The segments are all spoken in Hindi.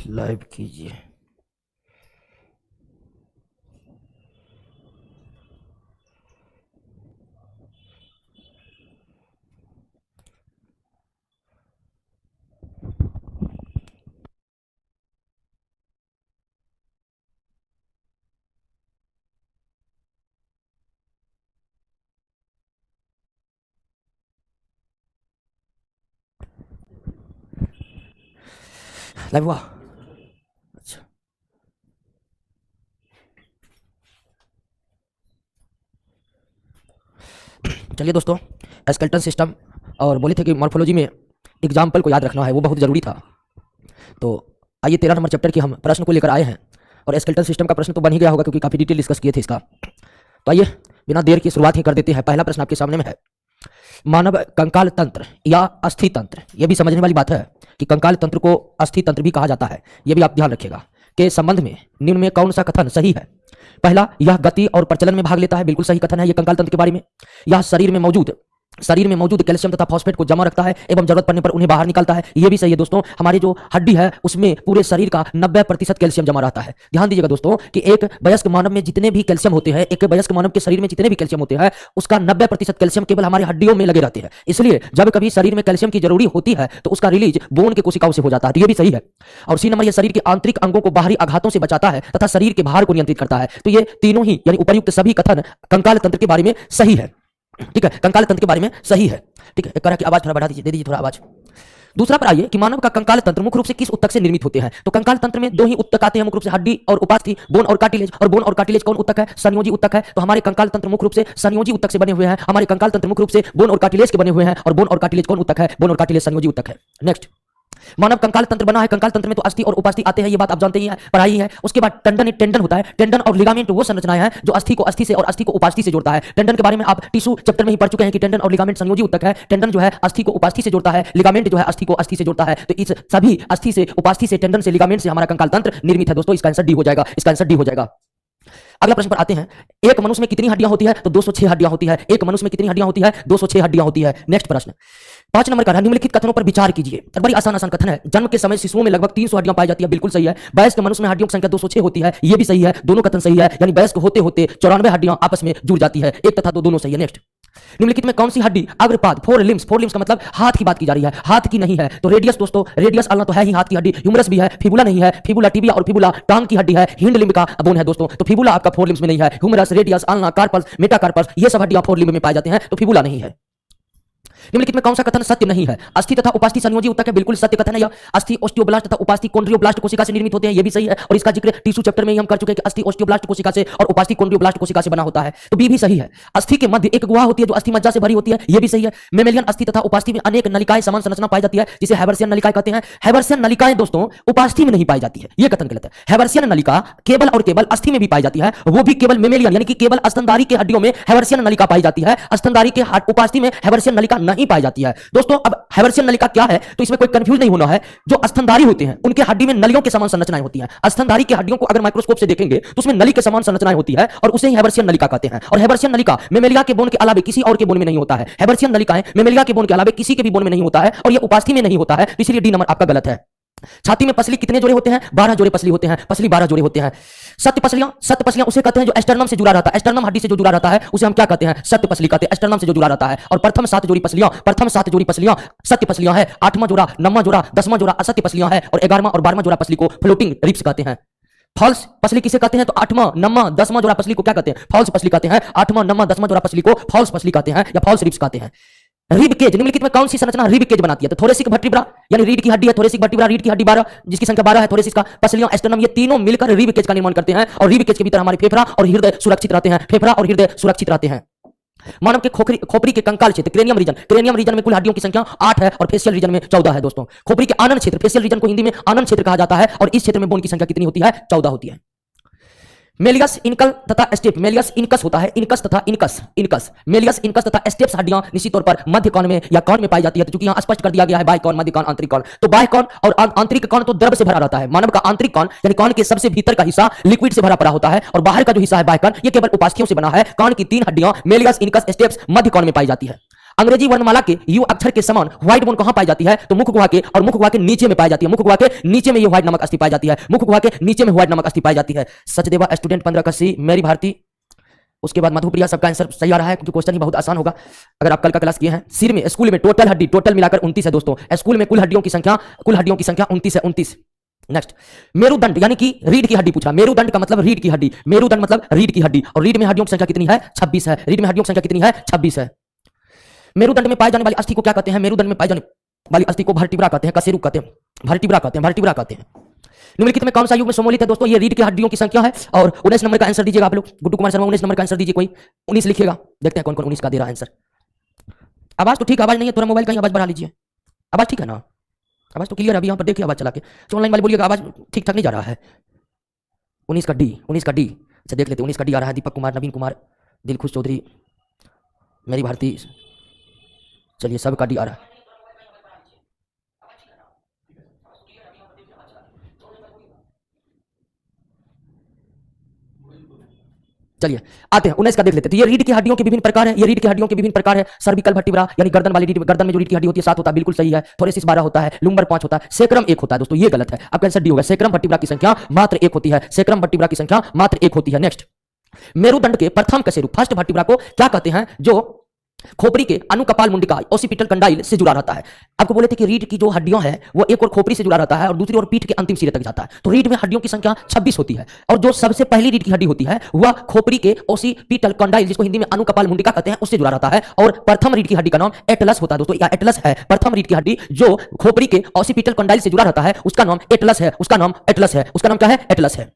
लाइव कीजिए। लाइव हुआ? अच्छा, चलिए दोस्तों, स्केलेटन सिस्टम और बोले थे कि मॉर्फोलॉजी में एग्जाम्पल को याद रखना है, वो बहुत ज़रूरी था। तो आइए 13 नंबर चैप्टर के हम प्रश्न को लेकर आए हैं और स्केलेटन सिस्टम का प्रश्न तो बन ही गया होगा क्योंकि काफ़ी डिटेल डिस्कस किए थे इसका। तो आइए बिना देर की शुरुआत ही कर देते हैं। पहला प्रश्न आपके सामने में है, मानव कंकाल तंत्र या अस्थि तंत्र, यह भी समझने वाली बात है कि कंकाल तंत्र को अस्थि तंत्र भी कहा जाता है, यह भी आप ध्यान रखिएगा, के संबंध में निम्न में कौन सा कथन सही है। पहला, यह गति और प्रचलन में भाग लेता है, बिल्कुल सही कथन है यह कंकाल तंत्र के बारे में। यह शरीर में मौजूद कैल्शियम तथा फॉस्फेट को जमा रखता है एवं जरूरत पड़ने पर उन्हें बाहर निकालता है, यह भी सही है दोस्तों। हमारी जो हड्डी है उसमें पूरे शरीर का 90% कैल्शियम जमा रहता है। ध्यान दीजिएगा दोस्तों कि एक वयस्क मानव में जितने भी कैल्शियम होते हैं, एक वयस्क मानव के शरीर में जितने भी कैल्शियम होते हैं, उसका 90% कैल्शियम केवल हमारी हड्डियों में लगे रहते हैं। इसलिए जब कभी शरीर में कैल्शियम की जरूरी होती है तो उसका रिलीज बोन के कोशिकाओं से हो जाता है, तो यह भी सही है। और सी नंबर, यह शरीर के आंतरिक अंगों को बाहरी आघातों से बचाता है तथा शरीर के भार को नियंत्रित करता है। तो ये तीनों ही यानी उपर्युक्त सभी कथन कंकाल तंत्र के बारे में सही है। ठीक है, कंकाल तंत्र के बारे में सही है। ठीक है, एक तरह की आवाज थोड़ा बढ़ा दीजिए, दे दीजिए थोड़ा आवाज। दूसरा पर आइए कि मानव का कंकाल तंत्र मुख्य रूप से किस ऊतक से निर्मित होते हैं। तो कंकाल तंत्र में दो ही ऊतक आते हैं मुख्य रूप से, हड्डी और उपास्थि, बोन और कार्टिलेज। और बोन और कार्टिलेज कौन ऊतक है? संयोजी ऊतक है। तो हमारे कंकाल तंत्र मुख्य रूप से संयोजी ऊतक से बने हुए हैं। हमारे कंकाल तंत्र मुख्य रूप से बोन और कार्टिलेज के बने हुए हैं। और बोन और कार्टिलेज कौन ऊतक है? बोन और कार्टिलेज संयोजी ऊतक है। नेक्स्ट, मानव कंकाल तंत्र बना है, कंकाल तंत्र में तो अस्थि और उपास्थि आते हैं, ये बात आप जानते ही हैं, पढ़ाई है। उसके बाद टेंडन, एक टेंडन होता है। टेंडन और लिगामेंट वो संरचनाएं हैं जो अस्थि को अस्थि से और अस्थि को उपास्थि से जोड़ता है। टेंडन के बारे में आप टिश्यू चैप्टर में ही पढ़ चुके हैं कि टेंडन और लिगामेंट संयोजी ऊतक है। टेंडन जो है अस्थि को उपास्थि से जोड़ता है, लिगामेंट जो है अस्थि को अस्थि से जोड़ता है। तो इस सभी अस्थि से, उपास्थि से, टेंडन से, लिगामेंट से हमारा कंकाल तंत्र निर्मित है दोस्तों। इसका आंसर डी हो जाएगा, इसका आंसर डी हो जाएगा। अगला प्रश्न पर आते हैं, एक मनुष्य में कितनी हड्डियां होती है? तो 206 हड्डियां होती है। एक मनुष्य में कितनी हड्डियां होती है? 206 हड्डियां होती है। नेक्स्ट प्रश्न 5 नंबर का है, निम्नलिखित कथनों पर विचार कीजिए। बड़ी आसान कथन है, जन्म के समय शिशुओं में लगभग 300 हड्डियां पाई जाती है, बिल्कुल सही है। वयस्क मनुष्य में हड्डियों की संख्या 206 होती है, यह भी सही है। दोनों कथन सही है, यानी वयस्क होते होते 94 हड्डियां आपस में जुड़ जाती है, एक तथा दो दोनों सही है। नेक्स्ट, निम्नलिखित में कौन सी हड्डी अग्रपाद, फोर लिम्स का मतलब हाथ की बात की जा रही है, हाथ की नहीं है। तो रेडियस दोस्तों, रेडियस आल्ना तो है ही हाथ की हड्डी, ह्यूमरस भी है, फिबुला नहीं है। फिबुला टिबिया और फिबुला टांग की हड्डी है, हिंड लिम्ब का बोन है दोस्तों। तो फिबुला आपका फोर लिम्स में नहीं है। ह्यूमरस, रेडियस, आल्ना, कार्पस, मेटाकार्पस, ये सब हड्डियां फोर लिम्ब में पाई जाते हैं, तो फिबुला नहीं है। निम्नलिखित में कौन सा कथन सत्य नहीं है? अस्थि तथा उपास्थि संयोजी ऊतक है, बिल्कुल सत्य कथन है यह। अस्थि ओस्टियोब्लास्ट तथा उपास्थि कॉन्ड्रियोब्लास्ट कोशिका से निर्मित होते हैं, यह भी सही है। और इसका जिक्र टिश्यू चैप्टर में ही हम कर चुके हैं कि अस्थि ओस्टियोब्लास्ट कोशिका से और उपास्थि कॉन्ड्रियोब्लास्ट कोशिका से बना होता है, तो बी भी सही है। अस्थि के मध्य एक गुहा होती है जो अस्थि मज्जा से भरी होती है, यह भी सही है। मेमेलियन अस्थि तथा उपास्थि में अनेक नलिकाएं समान संरचना पाई जाती है, जिसे हैवर्सियन नलिकाएं कहते हैं। हैवर्सियन नलिकाएं दोस्तों उपास्थि में नहीं पाई जाती है, यह कथन गलत है। हैवर्सियन नलिका केवल और केवल अस्थि में भी पाई जाती है, वो भी केवल मेमेलियन यानी कि केवल स्तनधारी के हड्डियों में हैवर्सियन नलिका पाई जाती है। स्तनधारी के उपास्थि में हैवर्सियन नलिका नहीं पाई जाती है दोस्तों। अब हैवर्सियन नलिका क्या है तो इसमें कोई कंफ्यूज नहीं होना है। जो स्तनधारी होते हैं उनके हड्डी में नलियों के समान संरचनाएं होती हैं। स्तनधारी की हड्डियों को अगर माइक्रोस्कोप से देखेंगे तो उसमें नली के समान संरचनाएं होती है और उसे ही हैवर्सियन नलिका कहते हैं। और हैवर्सियन नलिका मेमेलिया के बोन के अलावा किसी और के बोन में नहीं होता है। हैवर्सियन नलिकाएं मेमेलिया के बोन के अलावा किसी के भी बोन में नहीं होता है और यह उपास्थि में नहीं होता है, इसलिए डी नंबर आपका गलत है। छाती में पसली कितने जोड़े होते हैं? 12 जोड़े पसली होते हैं, पसली 12 जोड़े होते हैं। सत्य पसलियां उसे कहते हैं जो एस्टर्नम से जुड़ा रहता है, एस्टर्नम हड्डी से जो जुड़ा रहता है उसे हम क्या कहते हैं? सत्य पसली कहते हैं, एस्टर्नम से जो जुड़ा रहता है। और प्रथम 7 जोड़ी पसलियां सत्य पसलियां है। 8वां जोड़ा, 9वां जोड़ा, 10वां जोड़ा असत्य पसलियां है। और 11वां और 12वां जोड़ा पसली को फ्लोटिंग रिब्स कहते हैं। फॉल्स पसली किसे कहते हैं? तो 8वां, 9वां, 10वां जोड़ा पसली को क्या कहते हैं? फॉल्स पसली कहते हैं। 8वां, 9वां, 10वां जोड़ा पसली को फॉल्स पसली कहते हैं या फॉल्स रिब्स कहते हैं। रिब केज, निम्नलिखित में कौन सी संरचना रिब केज बनाती है? तो थोरेसिक वर्टिब्रा यानी रीढ़ की हड्डी है, थोरेसिक वर्टिब्रा रीढ़ की हड्डी 12 जिसकी संख्या 12 है, थोरेसिस का पसलियां, एस्टर्नम, ये तीनों मिलकर रिब केज का निर्माण करते हैं। और रिब केज के भीतर हमारे फेफड़ा और हृदय सुरक्षित रहते हैं, फेफड़ा और हृदय सुरक्षित रहते हैं। मानव के खोपड़ी के कंकाल क्षेत्र क्रेनियम रीजन में कुल हड्डियों की संख्या 8 है और फेशियल रीजन में 14 है दोस्तों। खोपड़ी के आनंद क्षेत्र, फेशियल रीजन को हिंदी में आनंद क्षेत्र कहा जाता है और इस क्षेत्र में बोन की संख्या कितनी होती है? 14 होती है। मेलियस इनकल तथा स्टेप, मेलियस इनकस होता है, इनकस तथा इनकस मेलियस इनकस तथा स्टेप्स हड्डियां निश्चित तौर पर मध्य कौन में या कौन में पाई जाती है। तो चूंकि यहां स्पष्ट कर दिया गया है बाह्य कौन, मध्य कौन, आंतरिक कौन, तो बाह्य कौन और आंतरिक कौन तो द्रव से भरा रहता है। मानव का आंतरिक कौन यानी कौन के सबसे भीतर का हिस्सा लिक्विड से भरा पड़ा होता है और बाहर का जो हिस्सा है बाह्य कौन, ये केवल उपास्थियों से बना है। कौन की 3 हड्डियां मेलियस इनकस स्टेप्स मध्य कौन में पाई जाती है। अंग्रेजी वर्णमाला के यू अक्षर के समान व्हाइट बोन कहां पाई जाती है? तो मुख गुहा के और मुख गुहा के नीचे में पाई जाती है। मुख गुहा के नीचे में ये व्हाइट नमक अस्थि पाई जाती है। मुख गुहा के नीचे में व्हाइट नमक अस्थि पाई जाती है। सचदेवा स्टूडेंट 15 का सी, मेरी भारती, उसके बाद मधुप्रिया, सबका आंसर सही आ रहा है क्योंकि क्वेश्चन ही बहुत आसान होगा अगर आप कल का क्लास किए हैं। सिर में स्कूल में टोटल हड्डी टोटल मिलाकर 29 है दोस्तों। स्कूल में कुल हड्डियों की संख्या 29 है, 29। नेक्स्ट, मेरुदंड यानी कि रीढ़ की हड्डी पूछा। मेरुदंड का मतलब रीढ़ की हड्डी, मेरुदंड मतलब रीढ़ की हड्डी, और रीढ़ में हड्डियों की संख्या कितनी है? 26 है। रीढ़ में हड्डियों की संख्या कितनी है? 26 है। मेरुदंड में पाए जाने वाली अस्थि को क्या कहते हैं? मेरुदंड में पाए जाने वाली अस्थि को वर्टिब्रा कहते हैं, कशेरुक कहते हैं, वर्टिब्रा कहते हैं, वर्टिब्रा कहते हैं। निम्नलिखित में कौन सा युग में सम्मिलित है दोस्तों? ये रीढ़ की हड्डियों की संख्या है। और 19 नंबर का आंसर दीजिएगा आप लोग। गुड्डू कुमार शर्मा 19 नंबर का आंसर दीजिए। कोई 19 लिखिएगा, देखते हैं कौन कौन 19 का दे रहा है आंसर। आवाज तो ठीक, आवाज नहीं है, थोड़ा मोबाइल का आवाज बढ़ा लीजिए। आवाज ठीक है ना? आवाज तो क्लियर है? अभी यहाँ पर देखिए आवाज चला के, ऑनलाइन वाले बोलिएगा आवाज ठीक ठाक नहीं जा रहा है। 19 का डी, 19 का डी। अच्छा देख लेते, 19 का डी आ रहा है। दीपक कुमार, नवीन कुमार, दिलखुश चौधरी, मेरी भारती, चलिए सबका डी आ रहा है। चलिए आते हैं 19 का देख लेते हैं। तो ये रीढ़ की हड्डियों के विभिन्न प्रकार है। ये रीढ़ की हड्डियों के विभिन्न प्रकार है। सर्विकल वर्टिब्रा यानी गर्दन वाली रीढ़, गर्दन में जो रीढ़ की हड्डी होती है 7 होता है, बिल्कुल सही है। थोरेसिस 12 होता है, लुम्बर 5 होता है, सेक्रम 1 होता है दोस्तों, ये गलत है। आपका आंसर डी होगा। सेक्रम वर्टिब्रा की संख्या मात्र 1 होती है। सेक्रम वर्टिब्रा की संख्या मात्र 1 होती है। नेक्स्ट, मेरुदंड के प्रथम कशेरुक, फर्स्ट वर्टिब्रा को क्या कहते हैं? जो खोपड़ी के अनुकपाल मुंडिका ओसिपिटल कंडाइल से जुड़ा रहता है। आपको बोले थे कि रीढ़ की जो हड्डियां हैं वो एक और खोपड़ी से जुड़ा रहता है और दूसरी ओर पीठ के अंतिम सिरे तक जाता है। तो रीढ़ में हड्डियों की संख्या 26 होती है और जो सबसे पहली रीढ़ की हड्डी होती है वह खोपड़ी के ओसिपिटल कंडाइल, जिसको हिंदी में अनुकपाल मुंडिका कहते हैं, उससे जुड़ा रहता है। और प्रथम रीढ़ की हड्डी का नाम एटलस होता है दोस्तों, या एटलस है। प्रथम रीढ़ की हड्डी जो खोपड़ी के ओसिपिटल कंडाइल से जुड़ा रहता है उसका नाम एटलस है, उसका नाम एटलस है, उसका नाम क्या है? एटलस है।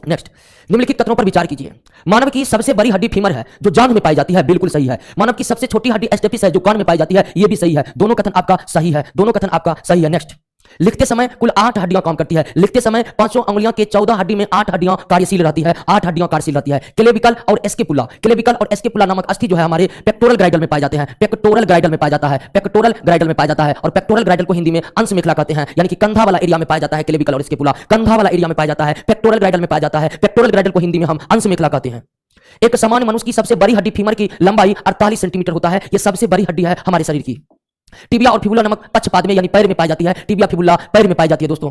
नेक्स्ट, निम्नलिखित कथनों पर विचार कीजिए। मानव की सबसे बड़ी हड्डी फीमर है जो जांघ में पाई जाती है, बिल्कुल सही है। मानव की सबसे छोटी हड्डी स्टेपिस है जो कान में पाई जाती है, यह भी सही है। दोनों कथन आपका सही है, दोनों कथन आपका सही है। नेक्स्ट, लिखते समय कुल 8 हड्डियां काम करती है। लिखते समय 5 अंगुलियों के 14 हड्डी में 8 हड्डियां कार्यशील रहती है, 8 हड्डियां कार्यशील रहती है। क्लेविकल और एस्केपुला, क्लेविकल और एस्केपुला नामक अस्थि जो है हमारे पेक्टोरल ग्राइडल में पाए जाते हैं, पेक्टोरल ग्राइडल में पाया जाता है, पेक्टोरल ग्राइडल में पाया जाता है। और पेक्टोरल ग्राइडल को हिंदी में अंश मेखला कहते हैं, यानी कि कंधा वाला एरिया में पाया जाता है। क्लेविकल और एस्केपुला कंधा वाला एरिया में पाया जाता है, पेक्टोरल ग्राइडल में पाया जाता है। पेक्टोरल ग्राइडल को हिंदी में हम अंश मेखला कहते हैं। एक सामान्य मनुष्य की सबसे बड़ी हड्डी फीमर की लंबाई 48 सेंटीमीटर होता है। यह सबसे बड़ी हड्डी है हमारे शरीर की। टिबिया और फिबुला नामक पक्षपाद में यानी पैर में पाई जाती है। टिबिया फिबुला पैर में पाई जाती है दोस्तों।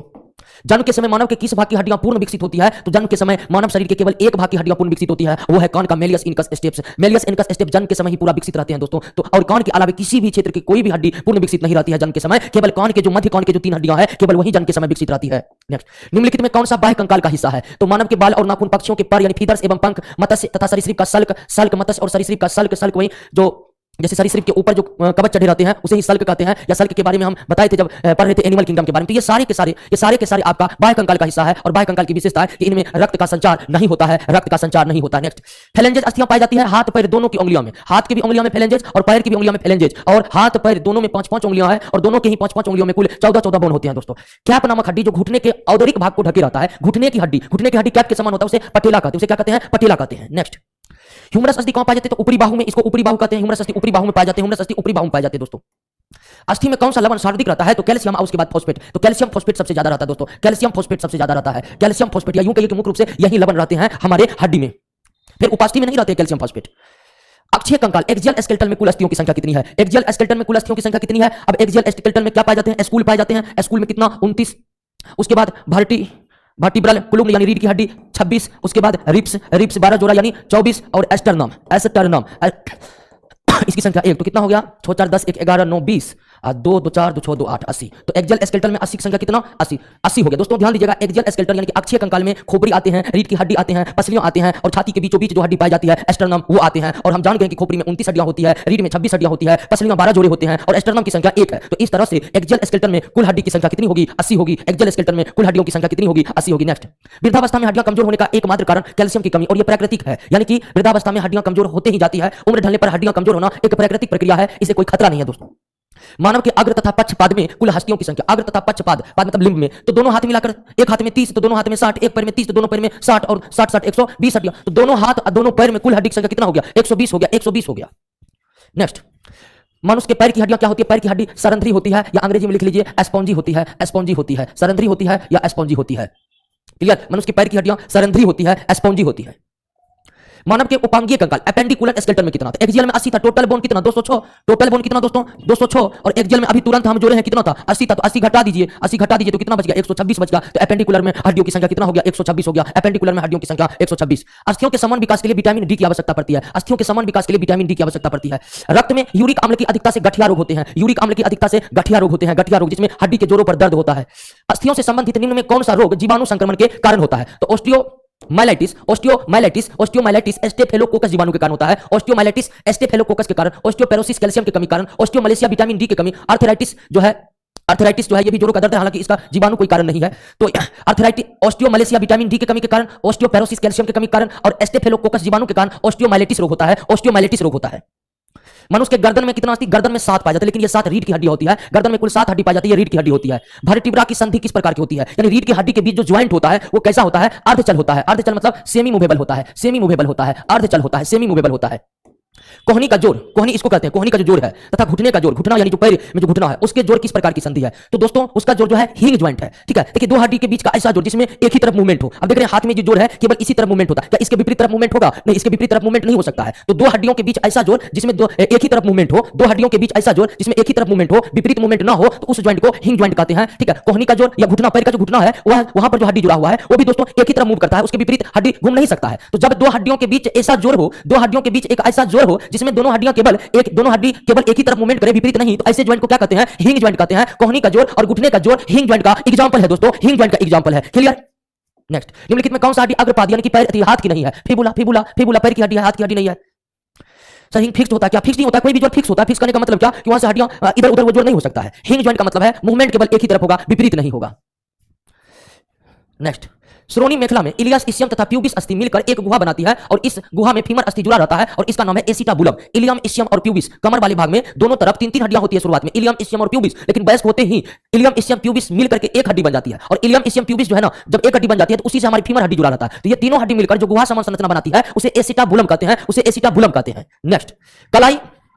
जन्म के समय मानव के किस भाग की हड्डियां पूर्ण विकसित होती है? तो जन्म के समय मानव शरीर के केवल एक भाग की हड्डियां पूर्ण विकसित होती है, वो है कान का malleus incus steps. Malleus incus step जन्म के समय ही पूरा विकसित रहते हैं दोस्तों। तो और कान के अलावा किसी भी क्षेत्र की कोई भी हड्डी पूर्ण विकसित नहीं रहती है जन्म के समय, केवल कान के जो मध्य कान के जो 3 हड्डियां हैं केवल वही जन्म के समय विकसित रहती है। नेक्स्ट, निम्नलिखित में कौन सा बाह्य कंकाल का हिस्सा है? तो मानव के बाल और नाखून, पक्षियों के पर यानी फीदर्स एवं पंख, मत्स्य तथा सरीसृप का सल्क, सल्क मत्स्य और सरीसृप का सल्क, सल्क वही जो जैसे सरीसृप के ऊपर जो कवच चढ़े रहते हैं उसे ही सल्क कहते हैं, या सल्क के बारे में हम बताए थे जब पढ़ रहे थे एनिमल किंगडम के बारे में। तो ये सारे के सारे आपका बाह्य कंकाल का हिस्सा है। और बाह्य कंकाल की विशेषता है कि इनमें रक्त का संचार नहीं होता है, रक्त का संचार नहीं होता। नेक्स्ट, फेलेंजेस अस्थियां पाई जाती है हाथ पैर दोनों की उंगलियों में। हाथ की भी उंगलियों में फेलेंजेस और पैर की भी उंगलियों में फेलेंजेस, और हाथ पैर दोनों में 5-5 उंगलियां हैं और दोनों के ही 5-5 उंगलियों में कुल 14-14 बोन होते हैं दोस्तों। कैप नामक हड्डी जो घुटने के औदरिक भाग को ढके रहता है, घुटने की हड्डी कैप के समान होता है, उसे पटेला कहते हैं, उसे क्या कहते हैं? पटेला कहते हैं। नेक्स्ट, ह्यूमरस अस्थि कहां पाए जाते हैं? तो ऊपरी बाहु में, इसको ऊपरी बाहु कहते हैं। ह्यूमरस अस्थि ऊपरी बाहु में पाए जाते हैं, ह्यूमरस अस्थि ऊपरी बाहु में पाए जाते हैं दोस्तों। अस्थि में कौन सा लवण सर्वाधिक रहता है? तो कैल्शियम और उसके बाद फॉस्फेट। तो कैल्शियम फॉस्फेट सबसे ज्यादा रहता है दोस्तों, कैल्शियम फॉस्फेट सबसे ज्यादा रहता है। कैल्शियम फॉस्फेट या यूं कहिए कि मुख्य रूप से यही लवण रहते हैं हमारे हड्डी में, फिर उपास्थि में नहीं रहते कैल्शियम फॉस्फेट। अक्षीय कंकाल, एक्सियल स्केलेटन में कुल अस्थियों की संख्या कितनी है? एक्सियल स्केलेटन में कुल अस्थियों की संख्या कितनी है? अब एक्सियल स्केलेटन में क्या पाए जाते हैं? स्कूल पाए जाते हैं। स्कूल में कितना? 29। उसके बाद वर्टिब्रल कुलुम यानी रीढ़ की हड्डी 26। उसके बाद रिप्स 12 जोड़ा यानी 24। और एस्टर्नम इसकी संख्या 1। तो कितना हो गया? 6 4 10 1 11 9 20 2 2 4 2 6 2 8 80। तो एक्सियल स्केलेटन में 80 की संख्या कितना? 80 हो गया दोस्तों। ध्यान दीजिएगा, एक्सियल स्केलेटन यानी कि अक्षीय कंकाल में खोपड़ी आते हैं, रीढ़ की हड्डी आते हैं, पसलियां आते हैं और छाती के बीचों बीच जो हड्डी पाई जाती है एस्टर्नम वो आते हैं। और हम जान गए कि खोपड़ी में 29 हड्डियां होती है, रीढ़ में 26 हड्डियां होती है, पसलियां 12 जोड़े होते हैं और एस्टर्नम की संख्या 1 है। तो इस तरह से एक्सियल स्केलेटन में कुल हड्डी की संख्या कितनी होगी? 80 होगी। एक्सियल स्केलेटन में कुल हड्डियों की संख्या कितनी होगी? 80 होगी। नेक्स्ट, वृद्धावस्था में हड्डियां कमजोर होने का एकमात्र कारण कैल्शियम की कमी, और यह प्राकृतिक है, यानी कि वृद्धावस्था में हड्डियां कमजोर होते ही जाती है। उम्र ढलने पर हड्डियां कमजोर होना एक प्राकृतिक प्रक्रिया है, इसे कोई खतरा नहीं है दोस्तों। मानव के अग्र तथा पक्षपाद में कुल हस्तियों की संख्या, अग्र तथा पक्षपाद, पाद मतलब लिंब में, तो दोनों हाथ मिलाकर एक हाथ में 30 तो दोनों हाथ में 60, एक पैर में 30 तो दोनों पैर में 60 और 60 120 हड्डियां, तो दोनों हाथ और दोनों पैर में कुल हड्डी की संख्या कितना हो गया? 120 हो गया, 120 हो गया। नेक्स्ट, मनुष्य के पैर की हड्डियां क्या होती है? पैर की हड्डी सरंध्री होती है, या अंग्रेजी में लिख लीजिए स्पॉन्जी होती है, स्पॉन्जी होती है, सरंध्री होती है या स्पॉन्जी होती है। क्लियर? मनुष्य के पैर की हड्डियां सरंध्री होती है, स्पॉन्जी होती है। मानव के उपांगीय कंकाल एपेंडिकुलर स्केलेटन में कितना था? एक्सियल में 80 था, टोटल बोन कितना? 206। टोटल बोन कितना दोस्तों? 206। और एक्सियल में अभी तुरंत हम जोड़े हैं कितना था? 80 था, तो 80 घटा दीजिए, 80 घटा दीजिए तो कितना बच गया? 126 बच गया। तो एपेंडिकुलर में हड्डियों की संख्या कितना हो गया? 126 हो गया। एपेंडिकुलर में हड्डियों की संख्या 126। अस्थियों के समान विकास के लिए विटामिन डी की आवश्यकता पड़ती है। अस्थियों के समान विकास के लिए विटामिन डी की आवश्यकता पड़ती है। रक्त में यूरिक अम्ल की अधिकता से गठिया रोग होते हैं। यूरिक अम्ल की अधिकता से गठिया रोग होते हैं। गठिया रोग जिसमें हड्डी के जोड़ों पर दर्द होता है। अस्थियों से संबंधित निम्न में कौन सा रोग जीवाणु संक्रमण के कारण होता है? तो ओस्टियोमाइलाइटिस स्टेफिलोकोकस जीवाणु के कारण होता है। ओस्टियोमाइलाइटिस स्टेफिलोकोकस के कारण, ओस्टियोपेरोसिस कैल्शियम की कमी कारण, ओस्टियोमलेशिया विटामिन डी की कमी, आर्थराइटिस जो है ये भी जोड़ों का दर्द है, हालांकि इसका जीवाणु कोई कारण नहीं है। तो आर्थराइटिस, ओस्टियोमलेशिया विटामिन डी की कमी के कारण, ओस्टियोपेरोसिस कैल्शियम की कमी के कारण और स्टेफिलोकोकस जीवाणु के कारण ओस्टियोमाइलाइटिस रोग होता है। ओस्टियोमाइलाइटिस रोग होता है। मनुष्य के गर्दन में कितना अस्थि? गर्दन में 7 पाया जाता है, लेकिन ये 7 रीढ़ की हड्डी होती है। गर्दन में कुल 7 हड्डी पाई जाती है, ये रीढ़ की हड्डी होती है। वर्टिब्रा की संधि किस प्रकार की होती है? यानी रीढ़ की हड्डी के बीच जो ज्वाइंट होता है वो कैसा होता है? अर्धचल होता है। अर्धचल मतलब सेमी मूवेबल होता है। सेमी मूवेबल होता है, अर्धचल होता है, सेमी मूवेबल होता है। कोहनी का जोड़, कोहनी इसको कहते हैं, कोहनी का जो जोड़ है, तथा घुटने का जोड़, घुटना यानी जो पैर में जो घुटना है उसके जोड़ किस प्रकार की संधि है? तो दोस्तों उसका जोड़ जो है हिंग ज्वाइंट है। ठीक है, देखिए दो हड्डी के बीच का ऐसा जोड़ जिसमें एक ही तरफ मूवमेंट हो। अब देख रहे हैं हाथ में जो जोड़ है केवल इसी तरफ मूवमेंट होता है, क्या इसके विपरीत तरफ मूवमेंट होगा? नहीं, इसके विपरीत तरफ मूवमेंट नहीं हो सकता है। तो दो हड्डियों के बीच ऐसा जोड़ जिसमें एक ही तरफ मूवमेंट हो, दो हड्डियों के बीच ऐसा जोड़ जिसमें एक ही तरफ मूवमेंट हो, विपरीत मूवमेंट ना हो, तो उस ज्वाइंट को हिंग ज्वाइंट कहते हैं। ठीक है, कोहनी का जोड़ या घुटना, पैर का जो घुटना है वहां पर जो हड्डी जुड़ा हुआ है वो भी दोस्तों एक ही तरफ मूव करता है, उसके विपरीत हड्डी घूम नहीं सकता है। तो जब दो हड्डियों के बीच ऐसा जोड़ हो, दो हड्डियों के बीच एक ऐसा जोड़ हो जिसमें दोनों हड्डियां दोनों हड्डी केवल एक ही तरफ मूवमेंट करे, विपरीत नहीं, तो ऐसे ज्वाइंट को क्या कहते हैं? हिंग ज्वाइंट कहते हैं। कोहनी का जोड़ और घुटने का जोड़ हिंग ज्वाइंट का एग्जांपल है दोस्तों, हिंग ज्वाइंट का एग्जांपल है। क्लियर? नेक्स्ट, निम्नलिखित में कौन सा हड्डी अग्रपाद यानी कि पैर हाथ की नहीं है? फिबुला, फिबुला, फिबुला पैर की हड्डी है, हाथ की हड्डी नहीं है। सर हिंग फिक्स होता है क्या? फिक्स नहीं होता, कोई भी जोड़ फिक्स होता है। फिक्स करने का मतलब क्या कि वहां से हड्डियां इधर उधर वो जोड़ नहीं हो सकता है। हिंग ज्वाइंट का मतलब है मूवमेंट केवल एक ही तरफ होगा, विपरीत नहीं होगा। नेक्स्ट, श्रोणी मेखला में इलियस, इशियम तथा प्यूबिस अस्थि मिलकर एक गुहा बनाती है और इस गुहा में फीमर अस्थि जुड़ा रहता है और इसका नाम है एसिटाबुलम। इलियम, इशियम और प्यूबिस, कमर वाले भाग में दोनों तरफ 3-3 हड्डियां होती है शुरुआत में, इलियम, इशियम और प्यूबिस, लेकिन वयस्क होते ही इलियम, इशियम, प्यूबिस मिलकर के एक हड्डी बन जाती है। और इलियम, इशियम, प्यूबिस जो है ना, जब एक हड्डी बन जाती है तो उसी से हमारी फीमर हड्डी जुड़ा रहता है। तो ये तीनों हड्डी मिलकर जो गुहा समान संरचना बनाती है उसे एसिटाबुलम कहते हैं, उसे एसिटाबुलम कहते हैं। नेक्स्ट, कलाई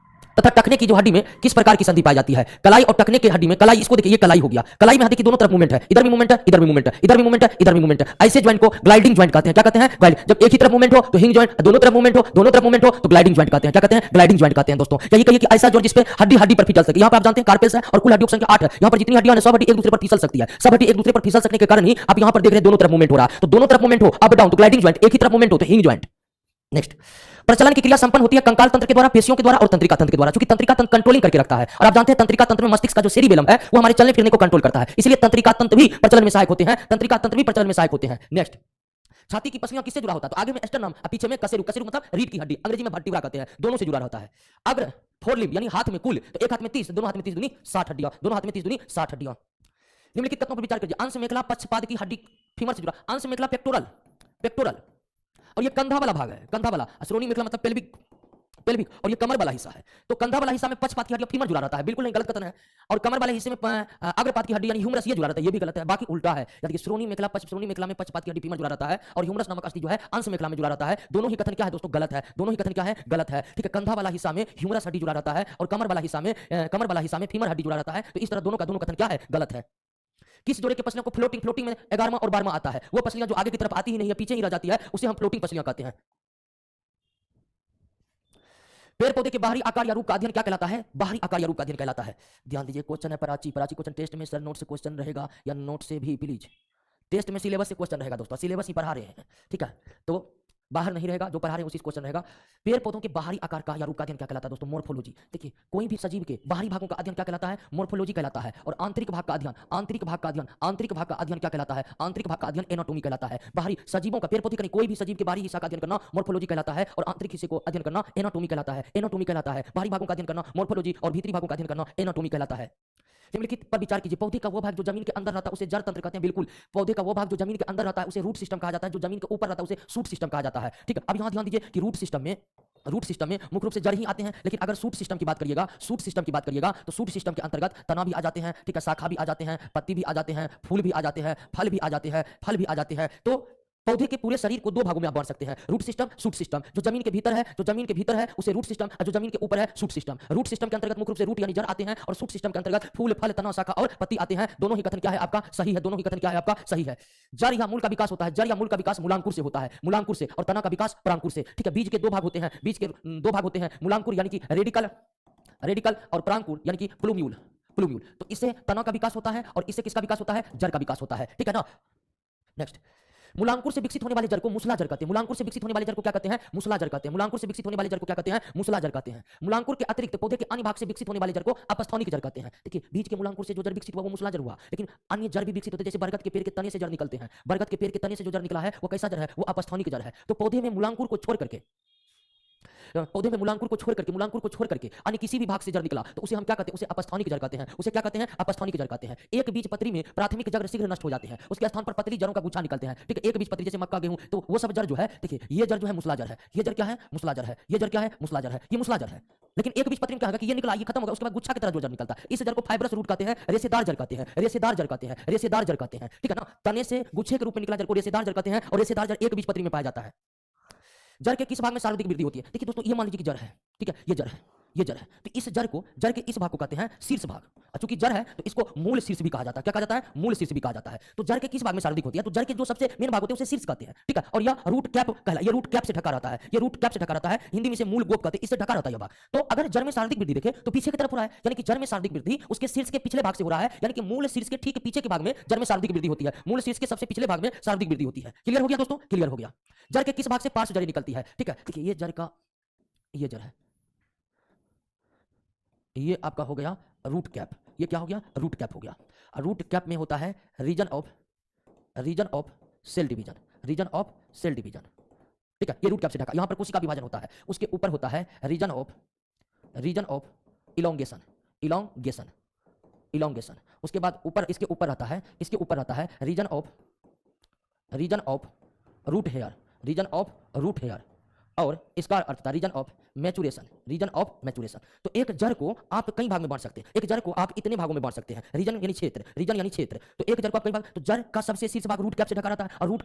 तथा टखने की जो हड्डी में किस प्रकार की संधि पाई जाती है? कलाई और टखने की हड्डी में, कलाई इसको देखिए, ये कलाई हो गया। कलाई में देखिए दोनों तरफ मूवमेंट है, इधर भी मूवमेंट है, इधर भी मूवमेंट है, इधर भी मूवमेंट है, इधर भी मूवमेंट है। ऐसे ज्वाइंट को ग्लाइडिंग ज्वाइंट कहते हैं। क्या कहते हैं? ग्लाइड। जब एक ही तरफ मूवमेंट हो तो हिंग ज्वाइंट, दोनों तरफ मूवमेंट हो, दोनों तरफ मूवमेंट हो तो ग्लाइडिंग ज्वाइंट कहते हैं। क्या कहते हैं? ग्लाइडिंग ज्वाइंट कहते हैं दोस्तों। यही कहिए कि ऐसा जोड़ जिस पे हड्डी हड्डी पर फिसल सके। यहाँ पर आप जानते हैं कार्पेल्स है और कुल हड्डियों की संख्या 8 है। यहाँ पर जितनी हड्डियां हैं सब हड्डी एक दूसरे पर फिसल सकती है। सब हड्डी एक दूसरे पर फिसल सकने के कारण ही आप यहाँ पर देख रहे हैं दोनों तरफ मूवमेंट हो रहा है। तो दोनों तरफ मूवमेंट हो, अप डाउन, तो ग्लाइडिंग ज्वाइंट। एक ही तरफ मूवमेंट हो तो हिंग ज्वाइंट। नेक्स्ट, प्रचलन की क्रिया संपन्न होती है कंकाल तंत्र के द्वारा, पेशियों के द्वारा और तंत्रिका तंत्र के द्वारा, क्योंकि तंत्रिका तंत्र कंट्रोलिंग करके रखता है। और आप जानते हैं तंत्रिका तंत्र में मस्तिष्क का जो सेरिबेलम है वो हमारे चलने फिरने को कंट्रोल करता है, इसलिए तंत्रिका तंत्र भी प्रचलन में सहायक होते हैं। तंत्रिका तंत्र भी प्रचलन में सहायक होते हैं। नेक्स्ट, छाती की पसलियां किससे जुड़ा होता है? तो आगे में स्टर्नम, पीछे में कसेरु, कसेरु मतलब रीढ़ की हड्डी, अंग्रेजी में वर्टिब्रा कहते हैं, दोनों से जुड़ा रहता है। अग्र फोरलिम्ब यानी हाथ में कुल, तो एक हाथ में 30, दोनों हाथ में 30 दूनी 60 हड्डियां, दोनों हाथ में 30 दूनी 60 हड्डियां। निम्नलिखित तत्वों पर विचार कीजिए। अंश मेखला पक्षपाद की हड्डी फीमर से जुड़ा, अंश मेखला पेक्टोरल, पेक्टोरल, और ये कंधा वाला भाग है, कंधा वाला। श्रोणी मेखला मतलब पेल्विक, पेल्विक, और ये कमर वाला हिस्सा है। तो कंधा वाला हिस्सा में पक्षपात की हड्डी फीमर जुड़ा रहता है, बिल्कुल नहीं, गलत कथन है। और कमर वाले हिस्से में अग्रपात की हड्डी यानी ह्यूमरस ये जुड़ा रहता है, ये भी गलत है। बाकी उल्टा है, यानी कि श्रोणी मेखला, श्रोणी मेखला में पक्षपात की हड्डी फीमर जुड़ा रहता है और ह्यूमरस नामक अस्थि जो है अंश मेखला में जुड़ा रहता है। दोनों ही कथन क्या है दोस्तों? गलत है। दोनों ही कथन क्या है? गलत है। ठीक है, कंधा वाला हिस्सा में ह्यूमरस हड्डी जुड़ा रहता है और कमर वाला हिस्सा में फीमर हड्डी जुड़ा रहता है। तो इस तरह दोनों का दोनों कथन क्या है? गलत है। किस जोड़े के पसलियों को फ्लोटिंग, फ्लोटिंग में 11वां और 12वां आता है? वो पसलियां जो आगे की तरफ आती ही नहीं है, पीछे ही रह जाती है, उसे हम फ्लोटिंग पसलियां कहते हैं। पेड़ पौधे के बाहरी आकार या रूप का अध्ययन क्या कहलाता है? बाहरी आकार या रूप का अध्ययन कहलाता है। ध्यान दीजिए, क्वेश्चन है प्राची क्वेश्चन टेस्ट में सर नोट से क्वेश्चन रहेगा या नोट से भी प्लीज, टेस्ट में सिलेबस से क्वेश्चन रहेगा दोस्तों, सिलेबस ही पढ़ा रहे हैं। ठीक है, तो बाहर नहीं रहेगा, जो पढ़ा रहे हैं उसी क्वेश्चन रहेगा। पेड़ पौधों के बाहरी आकार का या रूप का अध्ययन क्या कहलाता है दोस्तों? मोर्फोलॉजी। देखिए, कोई भी सजीव के बाहरी भागों का अध्ययन क्या कहलाता है? मोर्फोलॉजी कहलाता है। और आंतरिक भाग का अध्ययन, आंतरिक भाग का अध्ययन, आंतरिक भाग का अध्ययन क्या कहलाता है? आंतरिक भाग का अध्ययन एनाटॉमी कहलाता है। बाहरी सजीवों का, पेड़ पौधे का नहीं, कोई भी सजीव के बाहरी हिस्सा का अध्ययन करना मोर्फोलॉजी कहलाता है और आंतरिक हिस्से को अध्ययन करना एनाटॉमी कहलाता है। एनाटॉमी कहलाता है। बाहरी भागों का अध्ययन करना मोर्फोलॉजी और भीतरी भागों का अध्ययन करना एनाटॉमी कहलाता है। निम्नलिखित पर विचार कीजिए। पौधे का वो भाग जो जमीन के अंदर रहता है उसे जड़ तंत्र कहते हैं। बिल्कुल, पौधे का वो भाग जो जमीन के अंदर रहता है उसे रूट सिस्टम कहा जाता है, जो जमीन के ऊपर रहता है उसे शूट सिस्टम कहा जाता है। ठीक है, अब यहां ध्यान दीजिए कि रूट सिस्टम में मुख्य रूप से जड़ ही आते हैं, लेकिन अगर शूट सिस्टम की बात करिएगा, शूट सिस्टम की बात करिएगा तो शूट सिस्टम के अंतर्गत तना भी आ जाते हैं। ठीक है, शाखा भी आ जाते हैं, पत्ती भी आ जाते हैं, फूल भी आ जाते हैं, फल भी आ जाते हैं, फल भी आ जाते हैं। तो पौधे के पूरे शरीर को दो भागों में आप बांट सकते हैं, रूट सिस्टम, शूट सिस्टम। जो जमीन के भीतर है, जो जमीन के भीतर है उसे रूट सिस्टम, और जो जमीन के ऊपर है शूट सिस्टम। रूट सिस्टम के अंतर्गत मुख्य रूप से रूट यानी जड़ आते हैं, और शूट सिस्टम के अंतर्गत फूल, फल, तना, शाखा और पत्ती आते हैं। दोनों ही कथन क्या है आपका सही है, दोनों ही कथन क्या है आपका सही है। जड़ या मूल का विकास होता है, जड़ या मूल का विकास मूलांकुर से होता है, मूलांकुर से, और तना का विकास परांकुर से। ठीक है, बीज के दो भाग होते हैं, बीज के दो भाग होते हैं, मूलांकुर यानी कि रेडिकल, रेडिकल और परांकुर यानी कि प्लूम्यूल, प्लूम्यूल। तो इससे तना का विकास होता है और इससे किसका विकास होता है, जड़ का विकास होता है। ठीक है ना। नेक्स्ट, मूलांकुर से विकसित होने वाले जड़ को मूसला जड़ कहते हैं। मूलांकुर से विकसित होने वाले जड़ को क्या कहते हैं, मूसला जड़ कहते हैं। मूलांकुर से विकसित होने वाले जड़ को क्या कहते हैं, मूसला जड़ कहते हैं। मूलांकुर के अतिरिक्त पौधे के अन्य भाग से विकसित होने वाले जड़ को अपस्थानिक जड़ कहते हैं। देखिए, बीज के मूलांकुर से जो जड़ विकसित हुआ वो मूसला जड़ हुआ, लेकिन अन्य जड़ भी विकसित होते हैं, जैसे बरगद के पेड़ के तने से जड़ निकलते हैं। बरगद के पेड़ के तने से जो जड़ निकला है वो कैसा जड़ है, वो अपस्थानिक जड़ है। तो पौधे में मूलांकुर को छोड़ करके, पौधे में मूलांकुर को छोड़ करके अन्य किसी भी भाग से जड़ निकला तो उसे हम क्या कहते हैं, उसे अपस्थानिक जड़ कहते हैं। उसे क्या कहते हैं, अपस्थानिक जड़ कहते हैं। एक बीज पत्री में प्राथमिक जड़ शीघ्र नष्ट हो जाते हैं, उसके स्थान पर पतली जड़ों का गुच्छा निकलते हैं। ठीक है, एक बीज पत्री जैसे मक्का, गेहूं, तो वो सब जड़ जो है, देखिए ये जड़ जो है मूसला जड़ है, ये जड़ क्या है, मूसला जड़ है, ये जड़ क्या है, मूसला जड़ है, ये मूसला जड़ है। लेकिन एक बीज पत्री में क्या होगा कि ये निकला, ये खत्म होगा, उसके बाद गुच्छा की तरह जो जड़ निकलता है, इस जड़ को फाइब्रस रूट कहते हैं, रेशेदार जड़ कहते हैं, रेशेदार जड़ कहते हैं, रेशेदार जड़ कहते हैं। ठीक है ना, तने से गुच्छे के रूप में निकला जड़ को रेशेदार जड़ कहते हैं, और रेशेदार जड़ एक बीज पत्री में पाया जाता है। जड़ के किस भाग में शारीरिक वृद्धि होती है, देखिए दोस्तों, ये मान लीजिए कि जड़ है, ठीक है, ये जड़ है, ये जड़ है, तो इस जड़ को, जड़ के इस भाग को कहते हैं शीर्ष भाग। चूंकि जड़ है तो इसको मूल शीर्ष भी कहा जाता है। क्या कहा जाता है, मूल शीर्ष भी कहा जाता है। तो जड़ के किस भाग में शारीरिक होती है, तो जड़ के जो सबसे मेन भाग होते हैं उसे शीर्ष कहते हैं। ठीक है, और यह रूट कैप कहला, ये रूट कैप से ढका रहता है, ये रूट कैप से ढका रहता है, हिंदी में इसे मूल गोप कहते हैं, इससे ढका रहता है यह भाग। तो अगर जड़ में शारीरिक वृद्धि देखें तो पीछे की तरफ हो रहा है, यानी कि जड़ में शारीरिक वृद्धि उसके शीर्ष के पिछले भाग से हो रहा है, यानी कि मूल शीर्ष के ठीक पीछे के भाग में जड़ में शारीरिक वृद्धि होती है, मूल शीर्ष के सबसे पिछले भाग में शारीरिक वृद्धि होती है। क्लियर हो गया दोस्तों, क्लियर हो गया। जड़ के किस भाग से पार्श्व जड़ निकलती है, ठीक है, देखिए ये जड़ का, ये जड़ है, ये आपका हो गया रूट कैप, ये क्या हो गया, रूट कैप हो गया। रूट कैप में होता है region of cell division, region of cell division. ठीक है, ये रूट कैप से ढका, यहां पर कोशिका विभाजन होता है, उसके ऊपर होता है region of elongation, elongation, elongation. उसके बाद ऊपर, इसके ऊपर रहता है, इसके ऊपर रहता है region of root hair, region of root hair, और इसका अर्थ था region of maturation, region of maturation. तो एक जड़ को आप कई भाग में बांट सकते हैं, एक जड़ को आप इतने भागों में बांट सकते हैं, रीजन यानी क्षेत्र, रीजन यानी क्षेत्र। तो एक जड़ को आप कई भाग, तो जड़ का सबसे शीर्ष भाग रूट कैप से ढका रहता है, और रूट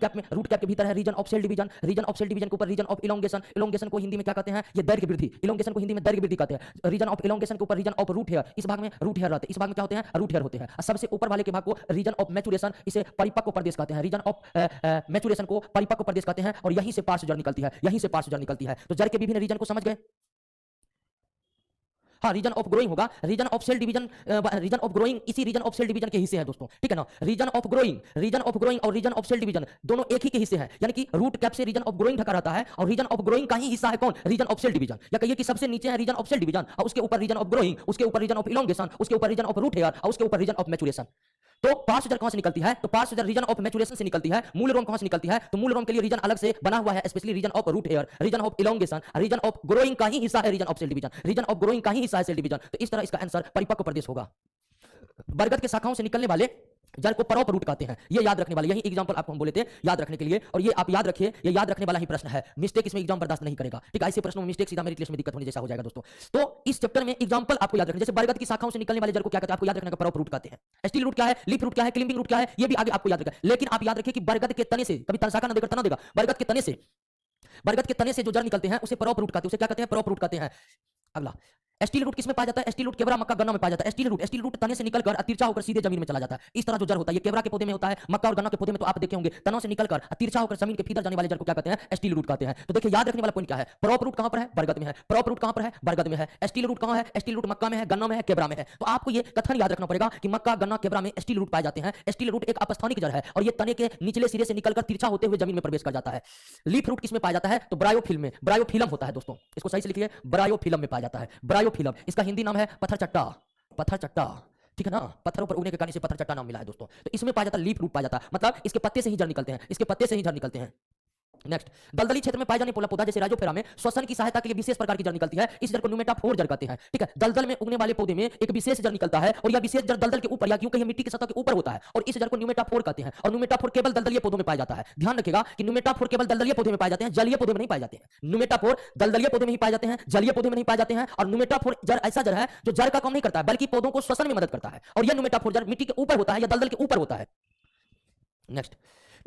कैप के भीतर है region of cell division, region of cell division के ऊपर रीजन ऑफ इलोंगेशन, इलोंगेशन को हिंदी में क्या कहते हैं, ये दैर्घ्य वृद्धि, इलोंगेशन को हिंदी में दैर्घ्य वृद्धि कहते हैं। रीजन ऑफ इलोंगेशन के ऊपर रीजन ऑफ रूट हेयर, इस भाग में रूट हेयर रहते हैं, इस भाग में क्या होते हैं, रूट हेयर होते हैं। और सबसे ऊपर वाले के भाग को रीजन ऑफ मैचुरेशन, इसे परिपक्व प्रदेश कहते हैं, रीजन ऑफ मैचुरेशन को परिपक्व प्रदेश कहते हैं, और यहीं से पार्श्व जड़ निकलती है, यहीं से पार्श्व जड़ निकलती है। तो जड़ के विभिन्न रीजन को समझ गए। हाँ, रीजन ऑफ ग्रोइंग होगा, region of cell division, region of growing इसी रीजन ऑफ सेल डिवीजन के हिस्से हैं दोस्तों। ठीक है ना, रीजन ऑफ ग्रोइंग और रीजन ऑफ सेल डिवीजन दोनों एक ही के हिस्से हैं, यानी कि रूट कैप से रीजन ऑफ ग्रोइंग ढका रहता है, और रीजन ऑफ ग्रोइंग का ही हिस्सा है कौन, रीजन ऑफ सेल डिवीजन। या कहिए कि सबसे नीचे है रीजन ऑफ सेल डिवीजन, और उसके ऊपर रीजन ऑफ ग्रोइंग, उसके ऊपर रीजन ऑफ इलोंगेशन, उसके ऊपर रीजन ऑफ रूट हेयर, और उसके ऊपर रीजन ऑफ मैचुरेशन। तो पार्श्व जड़ कहां से निकलती है, तो पार्श्व जड़ रीजन ऑफ मैचुरेशन से निकलती है। मूल रोम कहां से निकलती है, तो मूल रोम के लिए रीजन अलग से बना हुआ है, specially region of root hair, region of elongation, region of growing का ही हिस्सा है region of cell division, region of growing का ही हिस्सा है सेल डिवीजन। तो इस तरह इसका आंसर परिपक्व प्रदेश होगा। बरगद के शाखाओं से निकलने वाले जड़ को परोप रूट कहते हैं, ये याद रखने वाले, यही एग्जांपल आपको हम बोले थे याद रखने के लिए, और ये आप याद रखिए, ये याद रखने वाला ही प्रश्न है, मिस्टेक इसमें एग्जाम बर्दाश्त नहीं करेगा। ठीक है, ऐसे प्रश्नों में मिस्टेक सीधा मेरिट लिस्ट में दिक्कत होने जैसा हो जाएगा दोस्तों। तो इस चैप्टर में एग्जांपल आपको याद रखना, जैसे बरगद की शाखाओं से निकलने वाले जड़ को क्या कहते हैं, आपको याद रखने का परोप रूट कहते हैं। स्टील रूट क्या है, लीफ रूट क्या है, क्लिंबिंग रूट क्या है, ये भी आगे आपको याद रखना है। लेकिन आप याद रखिए कि बरगद के तने से, कभी शाखा ना देकर तना देगा, बरगद के तने से जो जड़ निकलते हैं उसे परोप रूट कहते हैं, उसे क्या कहते हैं, परोप रूट कहते हैं। अगला, स्टील रूट किसमें पाया जाता है, स्टील रूट केवड़ा, मक्का, गन्ना में पाया जाता है। स्टील रूट तने से निकलकर तिरछा होकर सीधे जमीन में चला जाता है। इस तरह जो जड़ होता है, ये केवड़ा के पौधे में होता है, मक्का और गन्ना के पौधे में तो आप देखे होंगे तनों से निकलकर तिरछा होकर जमीन के भीतर जाने वाले जड़ को क्या कहते हैं, स्टील रूट कहते हैं। तो देखिए याद रखने वाला पॉइंट क्या है, प्रॉप रूट कहां पर है, बरगद में है, प्रॉप रूट कहां पर है, बरगद में है। स्टील रूट कहां है, स्टील रूट मक्का में है, गन्ना में है, केवड़ा में है। तो आपको ये कथन याद रखना पड़ेगा कि मक्का, गन्ना, केवड़ा में स्टील रूट पाए जाते हैं। स्टील रूट एक अपस्थानिक जड़ है, और ये तने के निचले सिरे से निकलकर तिरछा होते हुए जमीन में प्रवेश कर जाता है। लीफ रूट किसमें पाया जाता है, तो ब्रायोफिल्म में, ब्रायोफिल्म होता है दोस्तों, इसको सही से लिखिए, ब्रायोफिल्म में पाया जाता है, ब्रायोफिल्म। इसका हिंदी नाम है पत्थर चट्टा, पत्थर चट्टा। ठीक है ना, पत्थरों पर उगने के कारण से पत्थर चट्टा नाम मिला है दोस्तों। तो इसमें पाया जाता है लीफ रूट पाया जाता है, मतलब इसके पत्ते से ही जड़ निकलते हैं, इसके पत्ते से ही जड़ निकलते हैं। नेक्स्ट, दलदली क्षेत्र में पाए जाने वाला पौधा जैसे राजोफेरा में श्वसन की सहायता के लिए विशेष प्रकार की जड़ निकलती है, इस जड़ को न्यूमेटाफोर जड़ कहते हैं। ठीक है, दलदल में उगने वाले पौधे में एक विशेष जड़ निकलता है, और यह विशेष जड़ दलदल के ऊपर या क्यों कहीं मिट्टी की सतह के ऊपर होता है, और इस जड़ को न्यूमेटाफोर कहते हैं। और न्यूमेटाफोर केवल दलदलीय पौधों में पाया जाता है। ध्यान रखिएगा कि न्यूमेटाफोर केवल दलदलीय पौधे में पाए जाते हैं, जलीय पौधे में नहीं पाए जाते हैं। न्यूमेटाफोर दलदलीय पौधे में ही पाए जाते हैं, जलीय पौधे में नहीं पाए जाते हैं। और न्यूमेटाफोर जड़ ऐसा जड़ है जो जड़ का काम नहीं करता है, बल्कि पौधों को श्वसन में मदद करता है, और यह न्यूमेटाफोर जड़ मिट्टी के ऊपर होता है या दलदल के ऊपर होता है। नेक्स्ट,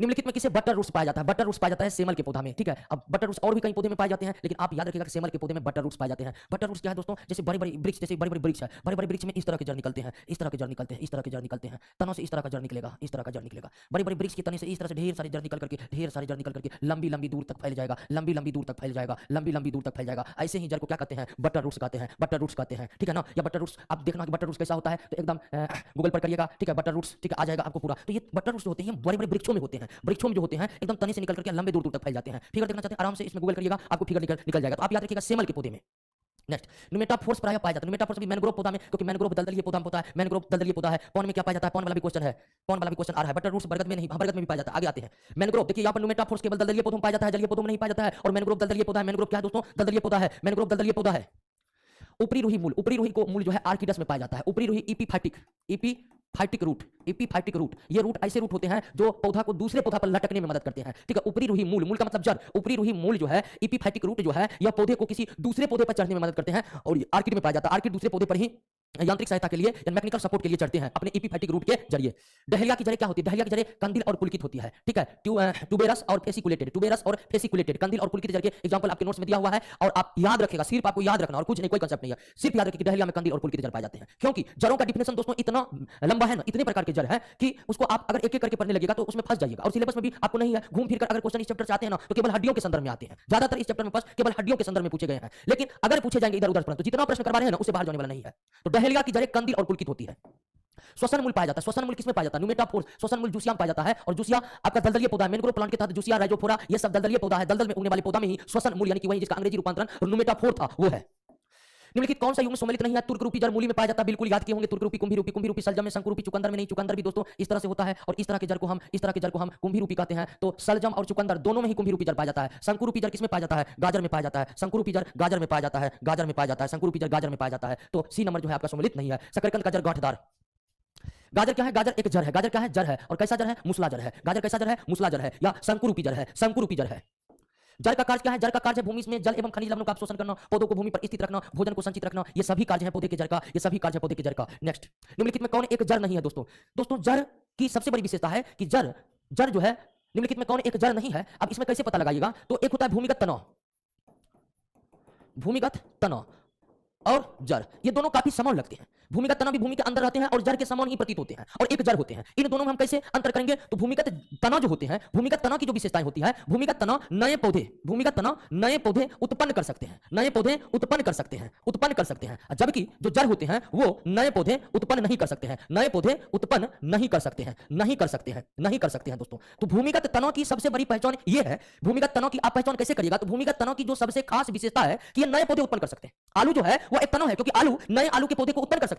निम्नलिखित में किसे बटर रूट्स पाया जाता है? बटर रूट्स पाया जाता है सेमल के पौधा में, ठीक है। अब बटर रूट्स और भी कई पौधे में पाए जाते हैं, लेकिन आप याद रखिएगा कि सेमल के पौधे में बटर रूट्स पाए जाते हैं। बटर रूट्स क्या है दोस्तों? जैसे बड़ी बड़ी वृक्ष, जैसे बड़ी बड़ी वृक्ष है, बड़े बड़े वृक्ष में इस तरह के जड़ निकलते हैं, इस तरह के जड़ निकलते हैं, इस तरह के जड़ निकलते हैं, तनों से इस तरह का जड़ निकलेगा, इस तरह का जड़ निकलेगा। बड़े बड़े वृक्ष के तने से इस तरह से ढेर सारे जड़ निकल करके, ढेर सारे जड़ निकल करके लंबी लंबी दूर तक फैल जाएगा, लंबी लंबी दूर तक फैल जाएगा, लंबी लंबी दूर तक फैल जाएगा। ऐसे ही जड़ को क्या कहते हैं? बटर रूट्स कहते हैं, बटर रूट्स कहते हैं, ठीक है ना। या बटर रूट्स आप देखना कि बटर रूट्स कैसा होता है, तो एकदम गूगल पर करिएगा, ठीक है, बटर रूट्स, ठीक है, आ जाएगा आपको पूरा। तो ये बटर रूट्स होते हैं बड़े बड़े वृक्षों में होते हैं, वृक्षों में जो होते हैं एकदम तने से निकल करके लंबे दूर दूर तक फैल जाते हैं। फिगर देखना चाहते हैं आराम से इसमें गूगल करिएगा, आपको फिगर निकल जाएगा। तो आप याद रखिएगा सेमल के पौधे में। नेक्स्ट, न्यूमेटाफोर्स प्रायः पाया जाता है। न्यूमेटाफोर्स भी मैनग्रोव पौधा में, क्योंकि मैनग्रोव दलदलीय पौधा में होता है, मैनग्रोव दलदलीय पौधा है। पौन में क्या पाया जाता है? पौन वाला भी क्वेश्चन है, पौन वाला भी क्वेश्चन आ रहा है। बटर रूट्स बरगद में नहीं, बरगद में भी पाया जाता है। आगे आते हैं मैनग्रोव। देखिए यहाँ पर न्यूमेटाफोर्स केवल दलदलीय पौधों में पाया जाता है, जलीय पौधों में नहीं पाया जाता है। और मैनग्रोव दलदलीय पौधा है। मैनग्रोव क्या है दोस्तों? दलदलीय पौधा है। मैनग्रोव दलदलीय पौधा है। ऊपरी रुही मूल, ऊपरी रुही को मूल जो है आर्किडस में पाया जाता है। ऊपरी रुही एपीफाइटिक रूट, एपीफाइटिक रूट, ये रूट ऐसे रूट होते हैं जो पौधा को दूसरे पौधा पर लटकने में मदद करते हैं, ठीक है। ऊपरी रुही मूल, मूल का मतलब जड़, ऊपरी रुही मूल जो है एपीफाइटिक रूट जो है, यह पौधे को किसी दूसरे पौधे पर चढ़ने में मदद करते हैं और ये आर्किड में पाया जाता है। आर्किड दूसरे पौधे पर ही यांत्रिक सहायता के लिए या मैकेनिकल सपोर्ट के लिए चढ़ते हैं अपने एपीफाइटिक रूट के जरिए। डहेलिया की जड़ें क्या होती है? डहेलिया की जड़ें कंदील और पुलकित होती है, ठीक है। ट्यूबेरस और फेसिकुलेटेड, ट्यूबेरस और फेसिकुलेटेड, कंदील और पुलकित जड़ के एग्जांपल आपके नोट्स में दिया हुआ है और आप याद रखेगा, सिर्फ आपको याद रखना और कुछ नहीं, कोई कंसेप्ट नहीं है, सिर्फ याद रखिए कि डहेलिया में कंदील और पुलकित जड़ पाए जाते हैं। क्योंकि जड़ों का डिफिनेशन दोस्तों इतना लंबा है ना, इतने प्रकार के जड़ है कि उसको आप अगर एक एक करके पढ़ने लगेगा तो उसमें फंस जाइएगा। और सिलेबस में भी आपको नहीं है, घूम फिर कर अगर क्वेश्चन इस चैप्टर से आते हैं ना तो केवल हड्डियों के संदर्भ में आते हैं। ज्यादातर इस चैप्टर में बस केवल हड्डियों के संदर्भ में पूछे गए हैं, लेकिन अगर पूछे जाएंगे इधर उधर तो जितना प्रश्न करवा रहे हैं ना उससे बाहर जाने वाला नहीं है। तो डहेलिया की जड़ें कंदील और पुलकित होती है। श्वसन मूल पाया जाता है। श्वसन मूल किसमें पाया जाता है? न्यूमेटाफोर्स श्वसन मूल जूसिया में पाया जाता है और जूसिया आपका दलदलीय पौधा है। मैनग्रोव प्लांट के तहत जूसिया, राइजोफोरा, ये सब दलदलीय पौधा है। दलदल में उगने वाले पौधा में ही श्वसन मूल यानी कि वही जिसका अंग्रेजी रूपांतरण न्यूमेटाफोर था वो है। निम्नलिखित कौन सा युग्म सम्मिलित नहीं है? तुर्क रूपी जड़ मूली में पाया जाता है, बिल्कुल याद किए होंगे। तुर्क रूपी, कुंभी रूपी, कुंभी रूपी सलजम में, शंकु रूपी चुकंदर में नहीं। चुकंदर भी दोस्तों इस तरह से होता है और इस तरह के जड़ को हम कुंभी रूपी कहते हैं। तो सलजम और चुकंदर दोनों में ही कुंभी रूपी जड़ पाया जाता है। शंकु रूपी जड़ किसमें पाया जाता है? गाजर में पाया जाता है। शंकु रूपी जड़ गाजर में पाया जाता है, गाजर में पाया जाता है। शंकु रूपी जड़ गाजर में पाया जाता है। तो सी नंबर जो है आपका सम्मिलित नहीं है। शकरकंद का जड़ गांठदार। गाजर क्या है? गाजर एक जड़ है। गाजर क्या है? जड़ है। और कैसा जड़ है? मूसला जड़ है। गाजर कैसा जड़ है? मूसला जड़ है या शंकुरूपी जड़ है। शंकुरूपी जड़ है। जड़ का कार्य क्या है? जड़ का कार्य है भूमि में जल एवं खनिज लवणों का अवशोषण करना, पौधों को भूमि पर स्थित रखना, भोजन को संचित रखना, ये सभी कार्य है पौधे के जड़ का, ये सभी कार्य है पौधे के जड़ का। नेक्स्ट, निम्नलिखित में कौन एक जड़ नहीं है दोस्तों? दोस्तों जड़ की सबसे बड़ी विशेषता है कि जड़ जो है, निम्नलिखित में कौन एक जड़ नहीं है? अब इसमें कैसे पता लगाइएगा? तो एक होता है भूमिगत तनाव, भूमिगत तनाव और जड़, ये दोनों काफी समान लगते हैं। भूमिगत तनाव भी भूमि के अंदर रहते हैं और जड़ के समान ही प्रतीत होते हैं और एक जड़ होते हैं। इन दोनों में हम कैसे अंतर करेंगे? तो भूमिगत तनाव जो होते हैं, भूमिगत तनाव की जो विशेषताएं होती है, भूमिगत तनाव नए पौधे उत्पन्न कर सकते हैं, नए पौधे उत्पन्न कर सकते हैं, उत्पन्न कर सकते हैं। जबकि जो जड़ होते हैं वो नए पौधे उत्पन्न नहीं कर सकते हैं, नए पौधे उत्पन्न नहीं कर सकते हैं, नहीं कर सकते हैं, नहीं कर सकते हैं दोस्तों। तो भूमिगत तनाव की सबसे बड़ी पहचान ये है। भूमिगत तनाव की आप पहचान कैसे करिएगा? तो भूमिगत तनाव की जो सबसे खास विशेषता है कि ये नए पौधे उत्पन्न कर सकते हैं। आलू जो है वो एक तनाव है क्योंकि आलू नए आलू के पौधे को उत्पन्न कर सकता है।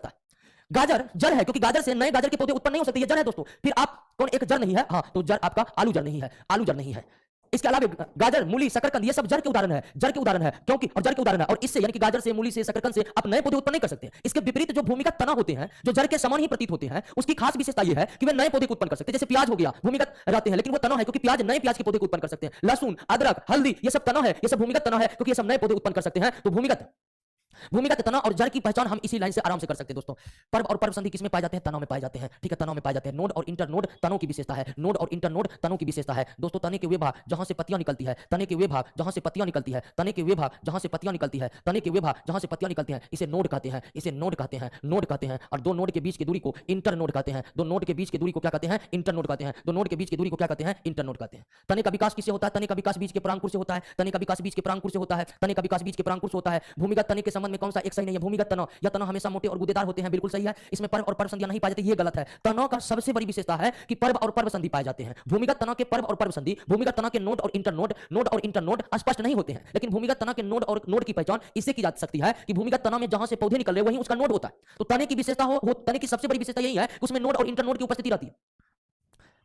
गाजर जड़ है क्योंकि गाजर से नए गाजर के पौधे उत्पन्न नहीं हो सकते, ये जड़ है दोस्तों। फिर आप कौन एक जड़ नहीं है? हाँ, तो जड़ आपका आलू जड़ नहीं है, आलू जड़ नहीं है। इसके अलावा गाजर, मूली, शकरकंद ये सब जड़ के उदाहरण है, जड़ के उदाहरण है क्योंकि और जड़ के उदाहरण है और इससे यानी कि गाजर से, मूली से, शकरकंद से आप नए पौधे उत्पन्न नहीं कर सकते। इसके विपरीत जो भूमिगत तनाव होते हैं, जो जड़ के समान ही प्रतीत होते हैं, उसकी खास विशेषता यह है कि वे नए पौधे को उत्पन्न कर सकते हैं। जैसे प्याज हो गया, भूमिगत रहते हैं लेकिन वो तनाव है क्योंकि प्याज नए प्याज के पौधे को उत्पन्न कर सकते हैं। लहसुन, अदरक, हल्दी ये सब तनाव है, ये सब भूमिगत तनाव है क्योंकि ये सब नए पौधे उत्पन्न कर सकते हैं। तो भूमिगत तनाव और जड़ की पहचान हम इसी लाइन से आराम से कर सकते हैं दोस्तों। पर्व और पर्व संधि किसमें पाए जाते हैं? तनाव में पाए जाते हैं, ठीक है, तनाव में पाए जाते हैं। नोड और इंटरनोड तनों की विशेषता है, नोड और इंटरनोड तनों की विशेषता है दोस्तों। तने के वे भाग जहां से पत्तियां निकलती है, तने के वे भाग जहां से पत्तियां निकलती है, तने के वे भाग जहां से पत्तियां निकलती है, तने के वे भाग जहां से पत्तियां निकलती हैं, इसे नोड कहते हैं, इसे नोड कहते हैं, नोड कहते हैं। और दो नोड के बीच की दूरी को इंटरनोड कहते हैं, दो नोड के बीच की दूरी को क्या कहते हैं? इंटरनोड कहते हैं, दो नोड के बीच की दूरी को क्या कहते हैं? इंटरनोड कहते हैं। तने का विकास किससे होता है? तने का विकास बीज के परांकुर से होता है, तने का विकास बीज के परांकुर से होता है, तने का विकास बीज के परांकुर से होता है। भूमिगत तने के संबंध में कौन सा एक सही नहीं है? भूमिगत तनाव या तनाव हमेशा मोटे और गुदेदार होते हैं, बिल्कुल सही है। इसमें पर्व और पर्व संधियां नहीं पाई जाती, ये गलत है। तनाव का सबसे बड़ी विशेषता है कि पर्व और पर्व संधि पाए जाते हैं। भूमिगत तनाव के पर्व और पर्व संधि, भूमिगत तनाव के नोड और इंटरनोड, नोड और इंटरनोड स्पष्ट नहीं होते हैं, लेकिन भूमिगत तनाव के नोड और नोड की पहचान इससे की जा सकती है कि भूमिगत तनाव में जहां से पौधे निकल रहे वहीं उसका नोड होता है। तो तने की विशेषता हो तने की सबसे बड़ी विशेषता यही है कि उसमें नोड और इंटरनोड की उपस्थिति रहती है।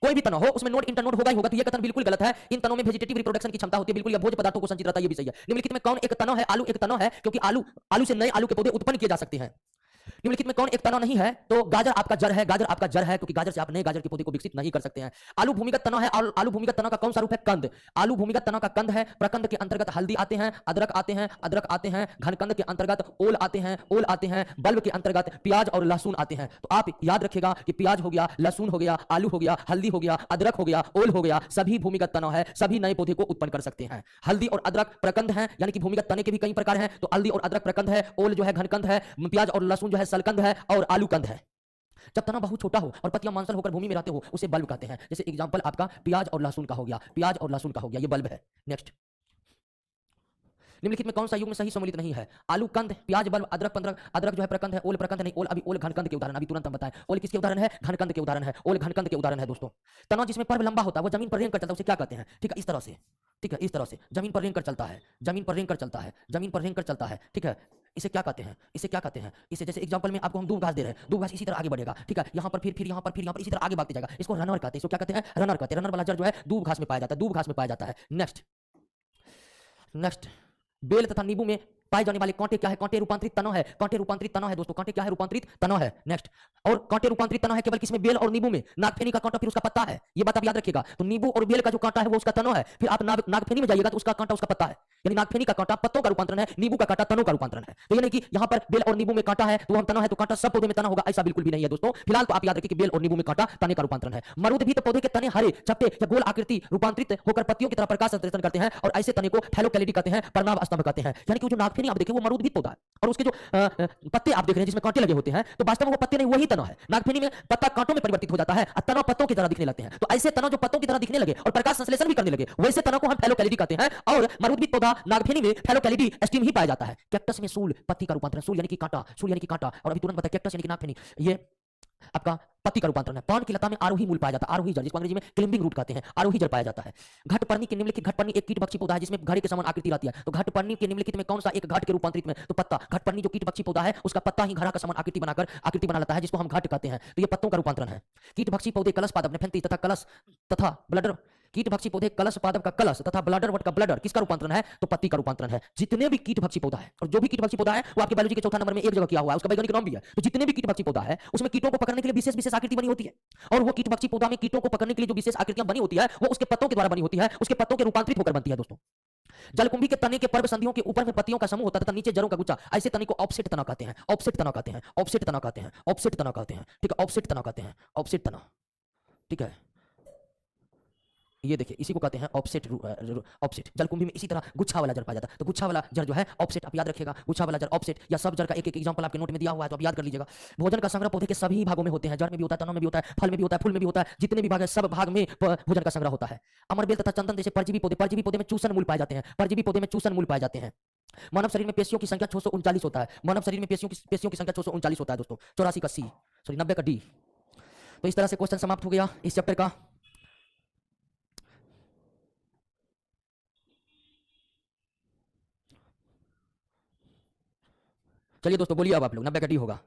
कोई भी तनाव हो उसमें नोड इंटरनोड होगा ही होगा, तो यह कथन बिल्कुल गलत है। इन तनों में वेजिटेटिव रिप्रोडक्शन की क्षमता होती है, बिल्कुल यह भोज्य पदार्थों को संचित रहता है, ये भी सही है। निम्नलिखित में कौन एक तनाव है? आलू एक तनाव है क्योंकि आलू से नए आलू के पौधे उत्पन्न किए जा सकते हैं। निम्नलिखित में कौन एक तना नहीं है? तो गाजर आपका जड़ है, गाजर आपका जड़ है, क्योंकि गाजर से आप नए गाजर के पौधे को विकसित नहीं कर सकते हैं। आलू भूमिगत तना है, और आलू भूमिगत तना का कौन सा रूप है? कंद। आलू भूमिगत तना का कंद है। प्रकंद के अंतर्गत हल्दी आते हैं, अदरक आते हैं, अदरक आते हैं। घनकंद के अंतर्गत ओल आते हैं, ओल आते हैं। बल्ब के अंतर्गत प्याज और लहसुन आते हैं। तो आप याद रखिएगा कि प्याज हो गया, लहसुन हो गया, आलू हो गया, हल्दी हो गया, अदरक हो गया, ओल हो गया, सभी भूमिगत तना है, सभी नए पौधे को उत्पन्न कर सकते हैं। हल्दी और अदरक प्रकंद है, यानी कि भूमिगत तने के भी कई प्रकार हैं। तो हल्दी और अदरक प्रकंद है, ओल जो है घनकंद है, प्याज और लहसुन जो है सलकंद है, और आलू कंद है। जब तना बहुत छोटा हो और पत्तियां मांसल होकर भूमि में रहते हो, उसे बल्ब कहते हैं। जैसे एग्जांपल आपका प्याज और लहसुन का हो गया, प्याज और लहसुन का हो गया, ये बल्ब है। नेक्स्ट, निम्नलिखित में कौन सा युग्म सही सम्मिलित नहीं है? आलू कंद, प्याज बल्ब, अदरक पंद्रक, अदरक जो है प्रकंद है, ओल प्रकंद नहीं, ओल अभी ओल घनकंद के उदाहरण अभी तुरंत हम बताएं। ओल किसके उदाहरण है? घनकंद के उदाहरण है। ओल घनकंद के उदाहरण है दोस्तों। तना जिसमें पर्व लंबा होता है, वो जमीन पर रेंग कर चलता है, उसे क्या कहते हैं? ठीक है, इस तरह से, ठीक है, इस तरह से जमीन पर रेंग कर चलता है, जमीन पर रेंग कर चलता है, जमीन पर रेंग कर चलता है। ठीक है, इसे क्या कहते हैं? इसे क्या कहते हैं? इसे जैसे एग्जांपल में आपको हम दूब घास दे रहे हैं, दूब घास इसी तरह आगे बढ़ेगा। ठीक है, यहाँ पर फिर यहाँ पर फिर यहाँ पर इसी तरह आगे भागते जाएगा। इसको रनर कहते हैं। इसको क्या कहते हैं? रनर कहते हैं। रनर वाला जड़ जो है दूब घास में पाया जाता है, दूब घास में पाया जाता है। नेक्स्ट, नेक्स्ट, बेल तथा नींबू में पाए जाने वाले कांटे क्या है? कांटे रूपांतरित तना है। कांटे रूपांतरित तना है दोस्तों। कांटे क्या है? रूपांतरित तना है। नेक्स्ट, और कांटे रूपांतरित तना है केवल किसमें? बेल और नींबू में। नागफेनी का कांटा फिर उसका पत्ता है, ये बात आप याद रखिएगा। तो नींबू और बेल का जो कांटा है वो उसका तना है, फिर आप नागफेनी में जाइएगा तो उसका कांटा उसका पत्ता है। यानी नागफेनी का कांटा पत्तों का रूपांतरण है, नींबू का कांटा तनों का रूपांतरण है। तो यानी कि यहाँ पर बेल और नींबू में कांटा है तो हम तना है, तो कांटा सब पौधे में तना होगा, ऐसा बिल्कुल भी नहीं है दोस्तों। फिलहाल तो आप याद रखिए कि बेल और नींबू में कांटा तने का रूपांतरण है। मरुद भी तो पौधे के तने हरे, चपटे या गोल आकृति रूपांतरित होकर पत्तियों की तरह प्रकाश संश्लेषण करते हैं, और ऐसे तने को फैलोकैलिडी कहते हैं, पर्णाभ स्तंभ कहते हैं। यानी कि जो नागफेनी आप देखिए वो मरुद भी पौधा है, और उसके जो पत्ते आप देख रहे हैं जिसमें कांटे लगे होते हैं, तो वास्तव में वो पत्ते नहीं, वही तना है। नागफेनी में पत्ता कांटों में परिवर्तित हो जाता है और तना पत्तों की तरह दिखने लगते हैं। तो ऐसे तना जो पत्तों की तरह दिखने लगे और प्रकाश संश्लेषण भी करने लगे, वैसे तना को हम फैलोकैलिडी कहते हैं। और मरुद भी पौधा नागफेनी में फैलोकैलिडी स्टीम ही पाया जाता है। कैक्टस में सूल, पत्ती का रूपांतरण, सूल यानी कि कांटा, सूल यानी कि कांटा, और अभी तुरंत बताया कैक्टस यानी कि नागफेनी, ये आपका पत्ती का रूपांतरण है। पान की लता में आरोही मूल पाया जाता है, आरोही जड़, जिसको अंग्रेजी में क्लिम्बिंग रूट कहते हैं, आरोही जड़ पाया जाता है। घटपर्णी के निम्नलिखित, घटपर्णी एक कीटभक्षी पौधा है जिसमें घड़े के समान आकृति रहती है। तो घटपर्णी के निम्नलिखित में कौन सा एक घाट के रूपांतरित में? तो पत्ता। घटपर्णी जो कीटभक्षी पौधा है उसका पत्ता ही घड़ा का समान आकृति बनाकर आकृति बना लेता है, जिसको हम घाट कहते हैं। तो ये पत्तों का रूपांतरण है। कीटभक्षी पौधे कलश पादप नेफेंथी तथा कलश तथा ब्लडर, कीटभक्षी पौधे कलश पादप का कलश तथा ब्लडर वट का ब्लडर किसका रूपांतरण है? तो पत्ती का रूपांतरण है। जितने भी कीटभक्षी पौधा है, और जो भी कीटभक्षी पौधा है वो आपके बायोलॉजी के चौथा नंबर में एक जगह किया हुआ है, उसका वैज्ञानिक नाम भी है। तो जितने भी कीटभक्षी पौधा है उसमें कीटों को पकड़ने के लिए विशेष विशेष आकृति बनी होती है, और वो कीटभक्षी पौधा में कीटों को पकड़ने के लिए जो विशेष आकृतियां बनी होती है वो उसके पत्तों के द्वारा बनी होती है, उसके पत्तों के रूपांतरित होकर बनती है दोस्तों। जलकुंभी के तने के पर्व संधियों के ऊपर में पत्तियों का समूह होता है तथा नीचे जड़ों का गुच्छा, ऐसे तने को ऑफसेट तना कहते हैं। ऑफसेट तना कहते हैं, ऑफसेट तना कहते हैं, ऑफसेट तना कहते हैं। ठीक है, ऑफसेट तना कहते हैं, ऑफसेट तना। ठीक है, ये देखिए इसी को कहते हैं ऑफसेट। ऑफसेट जलकुंभी में इसी तरह गुच्छा वाला जड़ पाया जाता है। तो गुच्छा वाला जड़ जो है ऑफसेट, आप याद रखिएगा, गुच्छा वाला जड़ ऑफसेट, या सब जड़ का एक एक एग्जांपल आपके नोट में दिया हुआ है तो आप याद कर लीजिएगा। भोजन का संग्रह पौधे के सभी भागों में होते हैं, जड़ में भी होता है, तनों में भी होता है, फल में भी होता है, फूल में भी होता है, जितने भी भाग है सब भाग में भोजन का संग्रह होता है। अमरबेल तथा चंदन जैसे परजीवी पौधे, परजीवी पौधे में चूसन मूल पाए जाते हैं, परजीवी पौधे में चूसन मूल पाए जाते हैं। मानव शरीर में पेशियों की संख्या 639 होता है। मानव शरीर में पेशियों की संख्या 639 होता है दोस्तों। 84 का सी, सॉरी 90 का डी। तो इस तरह से क्वेश्चन समाप्त हो गया इस चैप्टर का। चलिए दोस्तों बोलिए अब आप लोग, 90 का डी होगा।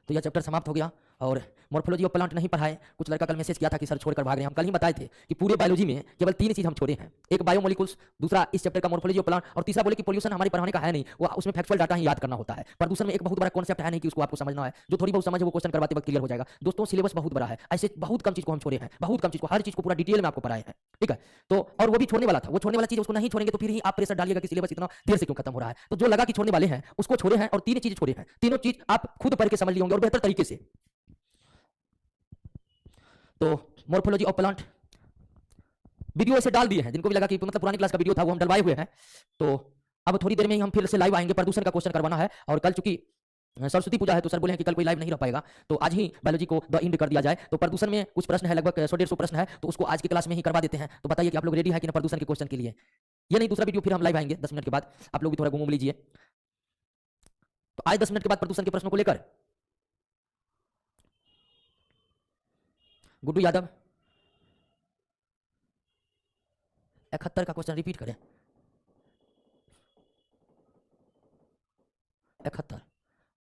तो यह चैप्टर समाप्त हो गया। और मॉर्फोलॉजी ऑफ प्लांट नहीं पढ़ाए, कुछ लड़का कल मैसेज किया था कि सर छोड़कर भाग रहे हैं। हम कल ही बताए थे कि पूरे बायोलॉजी में केवल 3 चीज हम छोड़े हैं, एक बायोमोलिकुल्स, दूसरा इस चैप्टर का मॉर्फोलॉजी ऑफ प्लांट, और तीसरा बोले कि पोल्यूशन हमारे पढ़ाने का है नहीं, वो उसमें फैक्चुअल डाटा ही याद करना होता है। प्रदूषण में एक बहुत बड़ा कॉन्सेप्ट है नहीं कि उसको आपको समझना है, जो थोड़ी बहुत समझ है वो क्वेश्चन करवाते वक्त क्लियर हो जाएगा। दोस्तों सिलेबस बहुत बड़ा है, ऐसे बहुत कम चीज को हम छोड़े हैं, बहुत कम चीज को, हर चीज को पूरा डिटेल में आपको पढ़ाए हैं। ठीक है, तो और वो भी छोड़ने वाला था, वो छोड़ने वाला चीज उसको नहीं छोड़ेंगे तो फिर ही आप प्रेशर डालिएगा कि सिलेबस इतना देर से क्यों खत्म हो रहा है। तो जो लगा कि छोड़ने वाले हैं उसको छोड़े हैं, और 3 चीज छोड़े हैं, तीनों चीज आप खुद पढ़ के समझ लिए होंगे और बेहतर तरीके से। तो मॉर्फोलॉजी ऑफ प्लांट वीडियो ऐसे डाल दिए हैं, जिनको भी लगा कि मतलब पुरानी क्लास का वीडियो था वो हम डलवाए हुए हैं। तो अब थोड़ी देर में ही हम फिर से लाइव आएंगे, प्रदूषण का क्वेश्चन करवाना है। और कल चूंकि सरस्वती पूजा है तो सर बोले हैं कि कल कोई लाइव नहीं रह पाएगा, तो आज ही बायोलॉजी को द एंड कर दिया जाए। तो प्रदूषण में कुछ प्रश्न है, लगभग 100-150 प्रश्न है, तो उसको आज की क्लास में ही करवा देते हैं। तो बताइए कि आप लोग रेडी है कि ना प्रदूषण के क्वेश्चन के लिए? ये नहीं, दूसरा वीडियो फिर हम लाइव आएंगे 10 मिनट के बाद, आप लोग भी थोड़ा घूम लीजिए। तो आज 10 मिनट के बाद प्रदूषण के प्रश्नों को लेकर गुड्डू यादव 71 का क्वेश्चन रिपीट करें। 71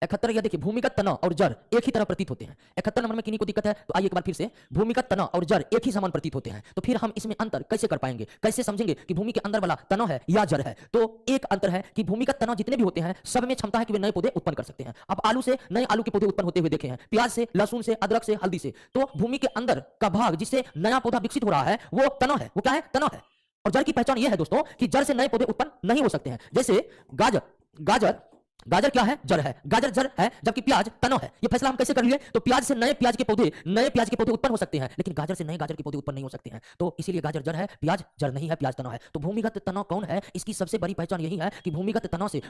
71 या देखिए भूमिगत तना और जड़ एक ही तरह प्रतीत होते हैं। 71 नंबर में किन्हीं को दिक्कत है तो आइए एक बार फिर से, भूमिगत तना और जड़ एक ही समान प्रतीत होते हैं, तो फिर हम इसमें अंतर कैसे कर पाएंगे, कैसे समझेंगे कि भूमि के अंदर वाला तना है या जड़ है। तो एक अंतर है कि भूमिगत तना जितने भी होते हैं सब में क्षमता है कि वे नए पौधे उत्पन्न कर सकते हैं। अब आलू से नए आलू के पौधे उत्पन्न होते हुए देखे हैं, प्याज से, लहसुन से, अदरक से, हल्दी से। तो भूमि के अंदर का भाग जिससे नया पौधा विकसित हो रहा है वो तना है। वो क्या है? तना है। और जड़ की पहचान यह है दोस्तों कि जड़ से नए पौधे उत्पन्न नहीं हो सकते हैं। जैसे गाजर, गाजर गाजर क्या है? जड़ है। गाजर जड़ है जबकि प्याज तना है। ये फैसला हम कैसे कर लिए? तो प्याज से नए प्याज के पौधे उत्पन्न हो सकते हैं, लेकिन गाजर से नए गाजर के पौधे उत्पन्न नहीं हो सकते हैं। तो इसीलिए गाजर जड़ है, प्याज जड़ नहीं है, प्याज तना है। तो भूमिगत तना कौन है? इसकी सबसे बड़ी पहचान यही है कि भूमिगत तना से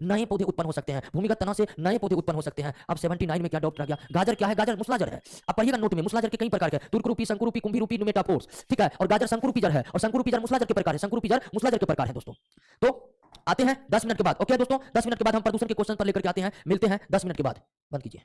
नए पौधे उत्पन्न हो सकते हैं। भूमिगत तना से नए पौधे उत्पन्न हो सकते हैं। अब 79 में क्या डाउट रह गया? गाजर क्या है? गाजर मुसलाजर है। अब पढ़िएगा नोट में, मुसलाजर के कई प्रकार के, तुर्करूपी, शंकुरूपी, कुंभीरूपी, मेटाफोर्स, ठीक है। और गाजर शंकुरूपी जड़ है और शंकुरूपी जड़ मुसलाजर के प्रकार है, शंकुरूपी जड़ मुसलाजर के प्रकार है दोस्तों। तो आते हैं 10 मिनट के बाद। ओके दोस्तों, 10 मिनट के बाद हम प्रदूषण के क्वेश्चन पर लेकर के आते हैं। मिलते हैं 10 मिनट के बाद। बंद कीजिए।